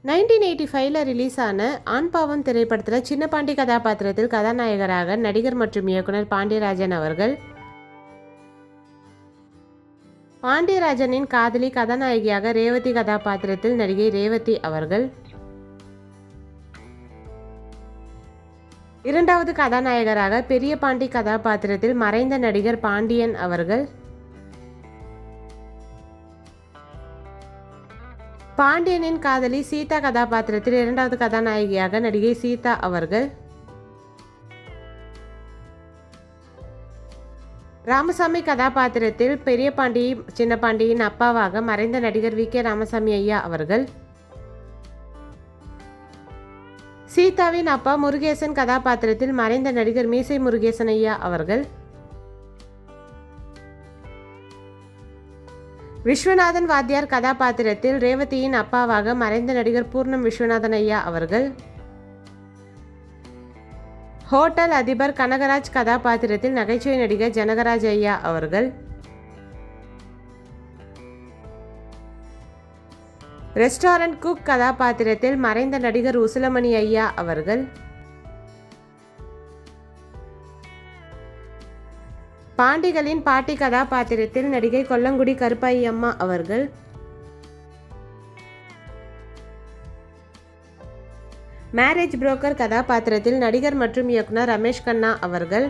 1985 release ஆன ஆண் பாவம் திரைப்படத்தில் சின்னபாண்டி கதாபாத்திரத்தில் கதாநாயகராக நடிகர் மற்றும் இயக்குனர் பாண்டியராஜன் அவர்கள். பாண்டியராஜனின் காதலி கதாநாயகியாக ரேவதி கதாபாத்திரத்தில் நடிகை ரேவதி அவர்கள். இரண்டாவது கதாநாயகராக பெரிய பாண்டி கதாபாத்திரத்தில் மறைந்த நடிகர் பாண்டியன் அவர்கள். பாண்டியனின் காதலி சீதா கதாபாத்திரத்தில் இரண்டாவது கதாநாயகியாக நடிகை சீதா அவர்கள். ராமசாமி கதாபாத்திரத்தில் பெரிய பாண்டி சின்னபாண்டியின் அப்பாவாக மறைந்த நடிகர் வி.கே. ராமசாமி ஐயா அவர்கள். சீதாவின் அப்பா முருகேசன் கதாபாத்திரத்தில் மறைந்த நடிகர் மீசை முருகேசன் ஐயா அவர்கள். விஸ்வநாதன் வாத்தியார் கதாபாத்திரத்தில் ரேவதியின் அப்பாவாக மறைந்த நடிகர் பூர்ணம் விஸ்வநாதன் ஐயா அவர்கள். ஹோட்டல் அதிபர் கனகராஜ் கதாபாத்திரத்தில் நகைச்சுவை நடிகர் ஜனகராஜ் ஐயா அவர்கள். ரெஸ்டாரண்ட் குக் கதாபாத்திரத்தில் மறைந்த நடிகர் உசிலமணி ஐயா அவர்கள். பாண்டிகளின் பாட்டி கதாபாத்திரத்தில் நடிகை கொல்லங்குடி கருப்பாயி அம்மா அவர்கள். மேரேஜ் புரோக்கர் கதாபாத்திரத்தில் நடிகர் மற்றும் இயக்குனர் ரமேஷ் கண்ணா அவர்கள்.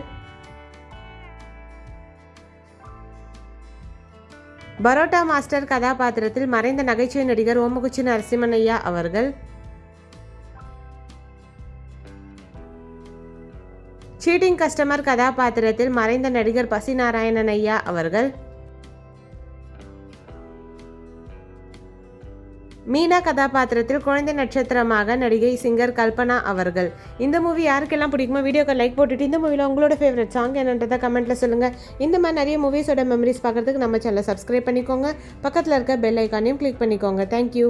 பரோட்டா மாஸ்டர் கதாபாத்திரத்தில் மறைந்த நகைச்சுவை நடிகர் ஓமகுச்சி நரசிம்மன் ஐயா அவர்கள். சீட்டிங் கஸ்டமர் கதாபாத்திரத்தில் மறைந்த நடிகர் பசி நாராயணன் ஐயா அவர்கள். மீனா கதாபாத்திரத்தில் குழந்தை நட்சத்திரமாக நடிகை சிங்கர் கல்பனா அவர்கள். இந்த மூவி யாருக்கெல்லாம் பிடிக்குமோ வீடியோக்கு லைக் போட்டுட்டு இந்த மூவியில் உங்களோட ஃபேவரட் சாங் என்னன்றதை கமெண்ட்ல சொல்லுங்கள். இந்த மாதிரி நிறைய மூவிஸோட மெமரிஸ் பார்க்குறதுக்கு நம்ம சேனலை சப்ஸ்கிரைப் பண்ணிக்கோங்க. பக்கத்தில் இருக்க பெல் ஐக்கானையும் கிளிக் பண்ணிக்கோங்க. தேங்க்யூ.